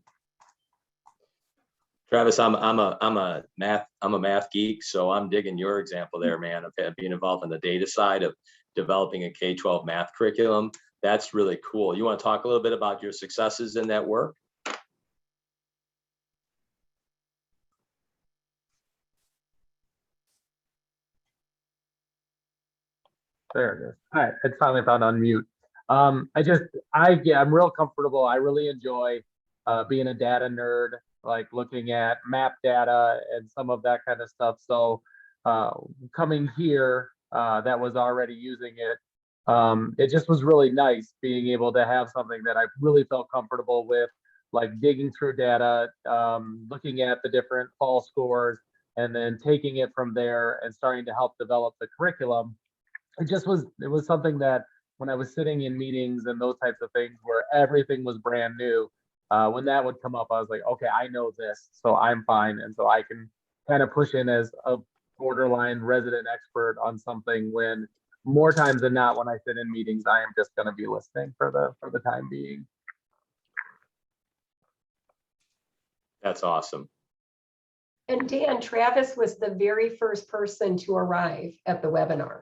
Travis, I'm a math geek, so I'm digging your example there, man, of being involved in the data side of developing a K-12 math curriculum. That's really cool. You want to talk a little bit about your successes in that work? There it is. All right, it's finally found on mute. I'm real comfortable. I really enjoy being a data nerd, like looking at map data and some of that kind of stuff. So coming here, that was already using it. It just was really nice being able to have something that I really felt comfortable with, like digging through data, looking at the different fall scores, and then taking it from there and starting to help develop the curriculum. It was something that when I was sitting in meetings and those types of things where everything was brand new, when that would come up, I was like, okay, I know this, so I'm fine. And so I can kind of push in as a borderline resident expert on something, when more times than not, when I sit in meetings, I am just going to be listening for the time being. That's awesome. And Dan, Travis was the very first person to arrive at the webinar.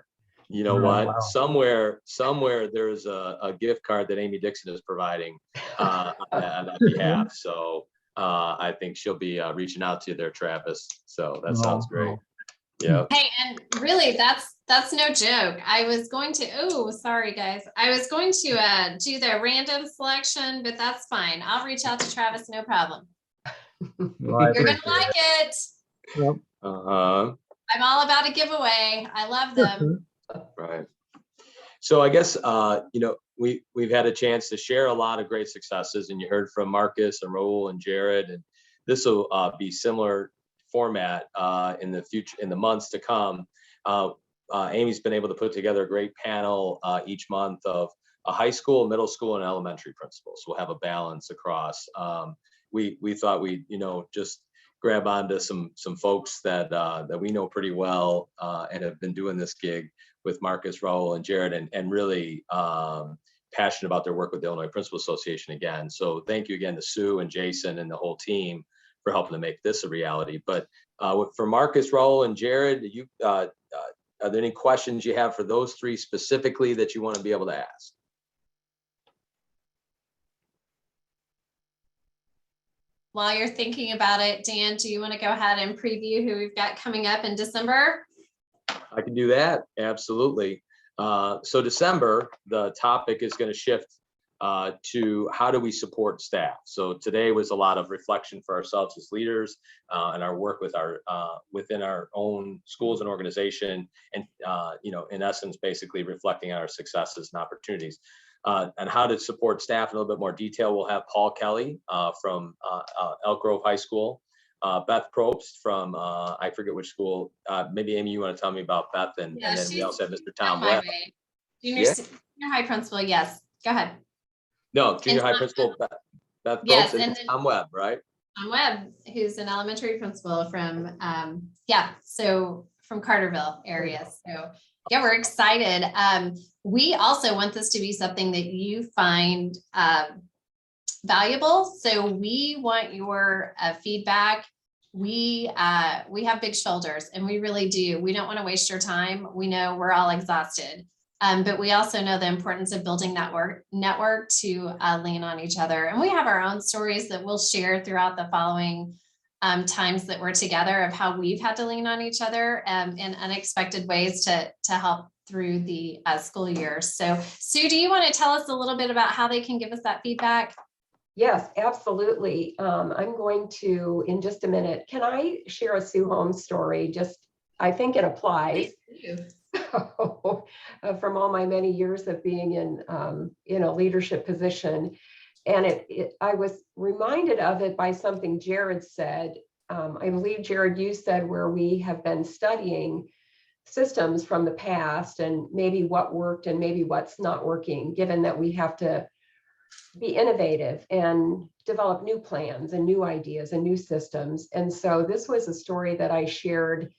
You know Oh, what? wow. Somewhere there's a gift card that Amy Dixon is providing on that behalf. So I think she'll be reaching out to you there, Travis. So that sounds great. Yeah. Hey, and really, that's no joke. I was going to, oh, sorry guys. I was going to do the random selection, but that's fine. I'll reach out to Travis, no problem. Well, I You're gonna appreciate like it. Yep. I'm all about a giveaway. I love them. Right. So I guess, you know, we've had a chance to share a lot of great successes, and you heard from Marcus and Raul and Jared, and this will be similar format in the future, in the months to come. Amy's been able to put together a great panel each month of a high school, middle school, and elementary principals. We'll have a balance across. We thought we'd, you know, just grab onto some folks that we know pretty well and have been doing this gig with Marcus, Raul, and Jared, and really passionate about their work with the Illinois Principal Association again. So thank you again to Sue and Jason and the whole team for helping to make this a reality. But for Marcus, Raul, and Jared, are there any questions you have for those three specifically that you want to be able to ask? While you're thinking about it, Dan, do you want to go ahead and preview who we've got coming up in December? I can do that. Absolutely. So December, the topic is going to shift to how do we support staff. So today was a lot of reflection for ourselves as leaders and our work with our within our own schools and organization, and you know, in essence, basically reflecting on our successes and opportunities. And how to support staff in a little bit more detail. We'll have Paul Kelly from Elk Grove High School, Beth Probst from, I forget which school, maybe Amy, you want to tell me about Beth, and then we also have Mr. Tom Webb. Junior high principal, yes, go ahead. No, junior high principal, Beth Yes, Probst, and and then Tom Webb, right? Tom Webb, who's an elementary principal from, so from Carterville area. So yeah, we're excited. We also want this to be something that you find valuable. So we want your feedback. We have big shoulders, and we really do. We don't want to waste your time. We know we're all exhausted, but we also know the importance of building that network to lean on each other. And we have our own stories that we'll share throughout the following times that we're together, of how we've had to lean on each other in unexpected ways to help through the school year. So Sue, do you want to tell us a little bit about how they can give us that feedback? Yes, absolutely. I'm going to, in just a minute, can I share a Sue Holmes story? I think it applies. From all my many years of being in a leadership position. And I was reminded of it by something Jared said. I believe, Jared, you said where we have been studying systems from the past and maybe what worked and maybe what's not working, given that we have to be innovative and develop new plans and new ideas and new systems. And so this was a story that I shared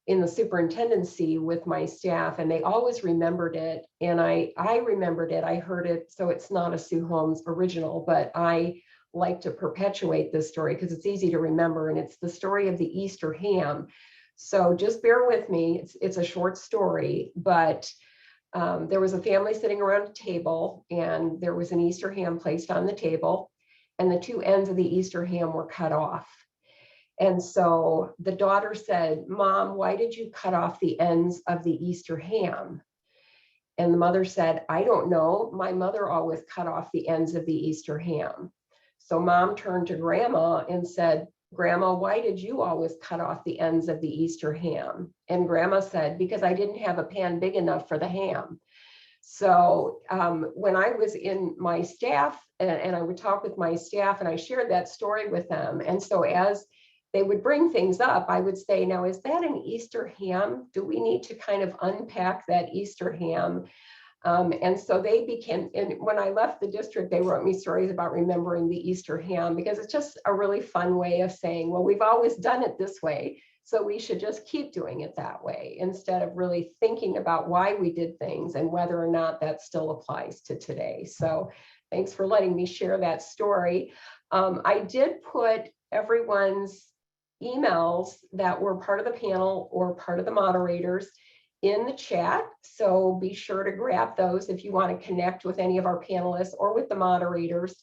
in the superintendency with my staff, and they always remembered it. And I remembered it, I heard it. So it's not a Sue Holmes original, but I like to perpetuate this story because it's easy to remember. And it's the story of the Easter ham. So just bear with me. It's a short story, but there was a family sitting around a table, and there was an Easter ham placed on the table, and the two ends of the Easter ham were cut off. And so the daughter said, "Mom, why did you cut off the ends of the Easter ham?" And the mother said, "I don't know. My mother always cut off the ends of the Easter ham." So Mom turned to Grandma and said, "Grandma, why did you always cut off the ends of the Easter ham?" And Grandma said, "Because I didn't have a pan big enough for the ham." So when I was in my staff, and I would talk with my staff, and I shared that story with them. And so as they would bring things up, I would say, now, is that an Easter ham? Do we need to kind of unpack that Easter ham? And so they became, and when I left the district, they wrote me stories about remembering the Easter ham, because it's just a really fun way of saying, well, we've always done it this way, so we should just keep doing it that way, instead of really thinking about why we did things and whether or not that still applies to today. So thanks for letting me share that story. I did put everyone's emails that were part of the panel or part of the moderators in the chat. So be sure to grab those if you want to connect with any of our panelists or with the moderators.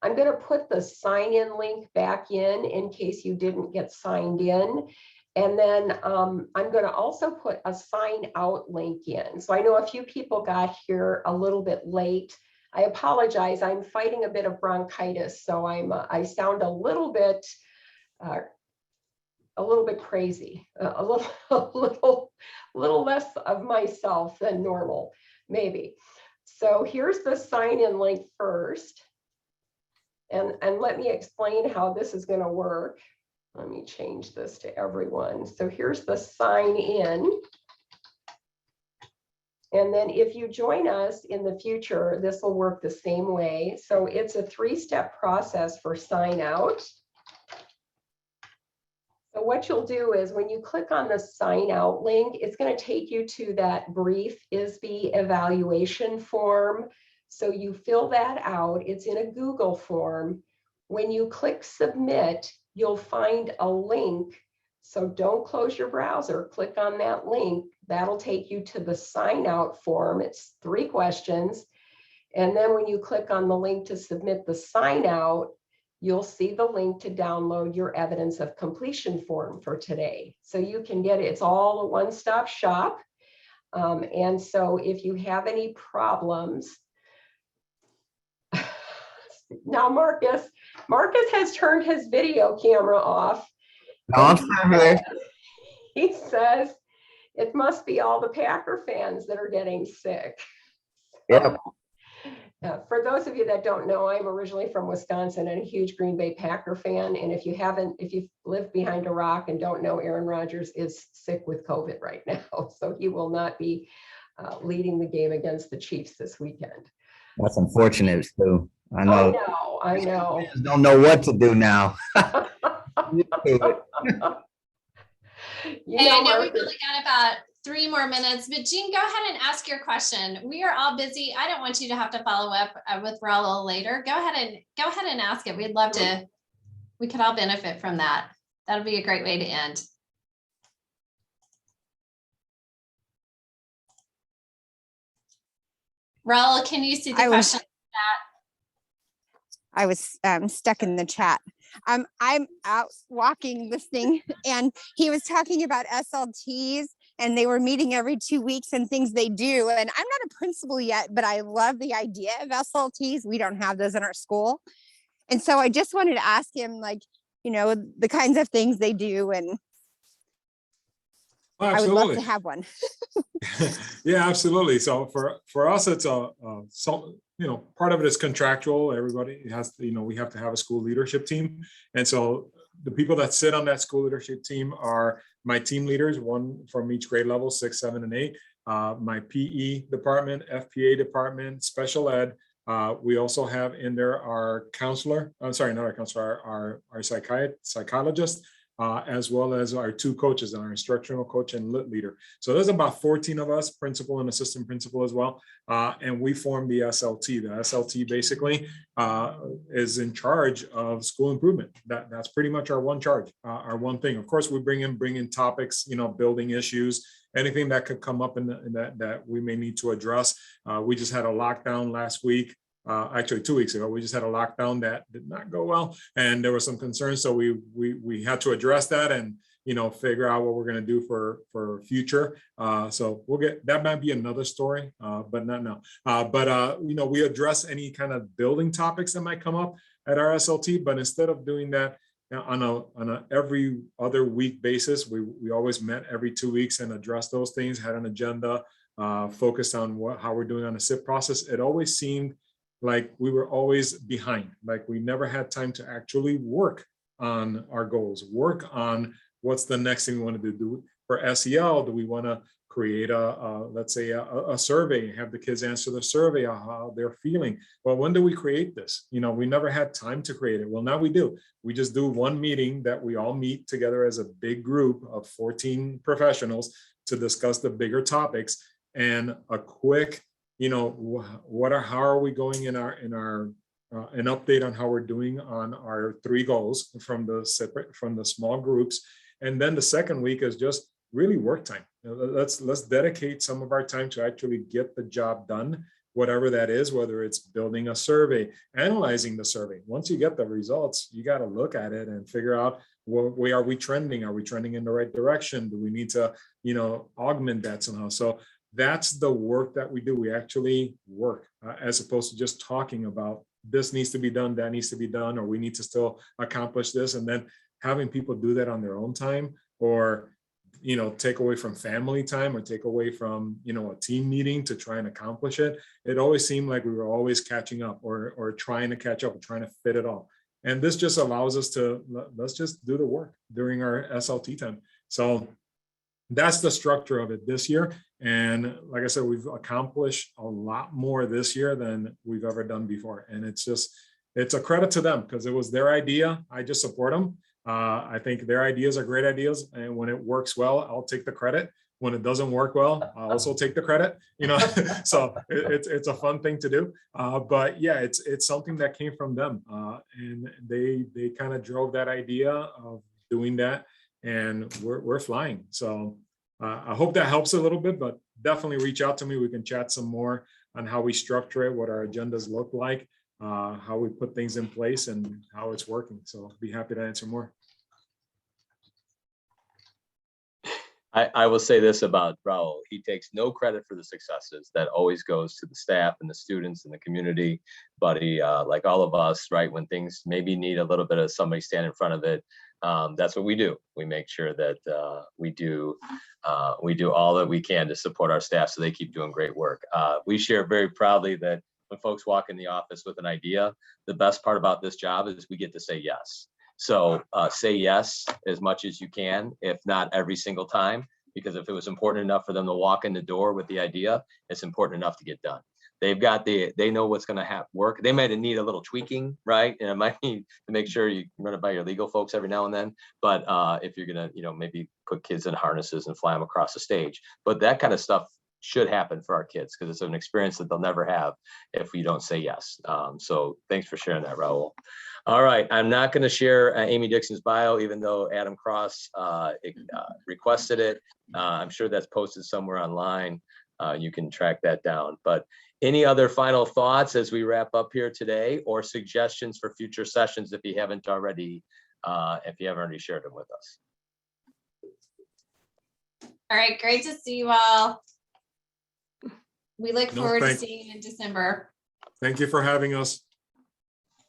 I'm going to put the sign in link back in case you didn't get signed in. And then I'm going to also put a sign out link in. So I know a few people got here a little bit late. I apologize. I'm fighting a bit of bronchitis, so I sound a little bit crazy, a little less of myself than normal, maybe. So here's the sign-in link first, and let me explain how this is going to work. Let me change this to everyone. So here's the sign in. And then if you join us in the future, this will work the same way. So it's a 3-step process for sign out. So what you'll do is when you click on the sign out link, it's going to take you to that brief ISB evaluation form. So you fill that out. It's in a Google form. When you click submit, you'll find a link. So don't close your browser, click on that link. That'll take you to the sign out form. It's 3 questions. And then when you click on the link to submit the sign out, you'll see the link to download your evidence of completion form for today. So you can get it, it's all a one-stop shop. And so if you have any problems, now Marcus has turned his video camera off. He says it must be all the Packer fans that are getting sick. Yeah. For those of you that don't know, I'm originally from Wisconsin and a huge Green Bay Packer fan. And if you've lived behind a rock and don't know, Aaron Rodgers is sick with COVID right now. So he will not be leading the game against the Chiefs this weekend. That's unfortunate too. I know. I know. Don't know what to do now. And I know we've only got about 3 more minutes, but Jean, go ahead and ask your question. We are all busy. I don't want you to have to follow up with Raul later. Go ahead and ask it. We'd love to. We could all benefit from that. That'll be a great way to end. Raul, can you see the question? I was stuck in the chat. I'm out walking, listening, and he was talking about SLTs, and they were meeting every 2 weeks and things they do. And I'm not a principal yet, but I love the idea of SLTs. We don't have those in our school. And so I just wanted to ask him, like, you know, the kinds of things they do, and I would love to have one. Yeah, absolutely. So for us, it's part of it is contractual. Everybody has to, we have to have a school leadership team. And so the people that sit on that school leadership team are my team leaders, one from each grade level, 6, 7, and 8, my PE department, FPA department, special ed. We also have in there our counselor, I'm sorry, not our counselor, our psychologist, as well as our 2 coaches, our instructional coach and lit leader. So there's about 14 of us, principal and assistant principal as well. And we form the SLT. The SLT basically is in charge of school improvement. That's pretty much our one charge, our one thing. Of course, we bring in topics, building issues, anything that could come up in that we may need to address. We just had a lockdown last week. Actually 2 weeks ago, we just had a lockdown that did not go well, and there were some concerns. So we had to address that and figure out what we're going to do for future. So we'll get that. Might be another story, but not now. But we address any kind of building topics that might come up at our SLT. But instead of doing that on a every other week basis, we always met every 2 weeks and addressed those things. Had an agenda, focused on how we're doing on the SIP process. It always seemed like we were always behind, like we never had time to actually work on our goals, work on what's the next thing we want to do. For SEL, do we want to create let's say a survey, have the kids answer the survey on how they're feeling? Well, when do we create this? You know, we never had time to create it. Well, now we do. We just do one meeting that we all meet together as a big group of 14 professionals to discuss the bigger topics, and a quick, you know, how are we going in our an update on how we're doing on our 3 goals from the small groups. And then the second week is just really work time. Let's dedicate some of our time to actually get the job done, whatever that is, whether it's building a survey, analyzing the survey. Once you get the results, you got to look at it and figure out, where are we trending? Are we trending in the right direction? Do we need to, you know, augment that somehow? So that's the work that we do. We actually work as opposed to just talking about this needs to be done, that needs to be done, or we need to still accomplish this. And then having people do that on their own time, or, you know, take away from family time, or take away from, you know, a team meeting to try and accomplish it. It always seemed like we were always catching up, or trying to catch up, or trying to fit it all. And this just allows us to, let's just do the work during our SLT time. So that's the structure of it this year. And like I said, we've accomplished a lot more this year than we've ever done before. And it's a credit to them, because it was their idea. I just support them. I think their ideas are great ideas. And when it works well, I'll take the credit. When it doesn't work well, I'll also take the credit, you know. So it's a fun thing to do. But yeah, it's something that came from them. And they kind of drove that idea of doing that. And we're flying. So I hope that helps a little bit, but definitely reach out to me. We can chat some more on how we structure it, what our agendas look like, how we put things in place, and how it's working. So I'll be happy to answer more. I will say this about Raul. He takes no credit for the successes. That always goes to the staff and the students and the community. But he, like all of us, right, when things maybe need a little bit of somebody stand in front of it, that's what we do. We make sure that we do all that we can to support our staff so they keep doing great work. We share very proudly that when folks walk in the office with an idea, the best part about this job is we get to say yes. So say yes as much as you can, if not every single time, because if it was important enough for them to walk in the door with the idea, it's important enough to get done. They know what's going to have work. They might need a little tweaking, right? And it might need to make sure you run it by your legal folks every now and then. But if you're going to, you know, maybe put kids in harnesses and fly them across the stage, but that kind of stuff should happen for our kids, because it's an experience that they'll never have if we don't say yes. So thanks for sharing that, Raul. All right, I'm not going to share Amy Dixon's bio, even though Adam Cross requested it. I'm sure that's posted somewhere online. You can track that down. But any other final thoughts as we wrap up here today, or suggestions for future sessions if you haven't already shared them with us? All right, great to see you all. We look forward to seeing you in December. Thank you for having us.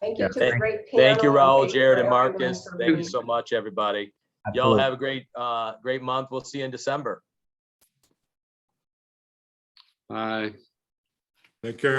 Thank you to the great panel. Thank you, Raul, Thank you Jared, for and everyone Marcus. for Thank you being so much, everybody. Absolutely. Y'all have a great month. We'll see you in December. Bye. Take care.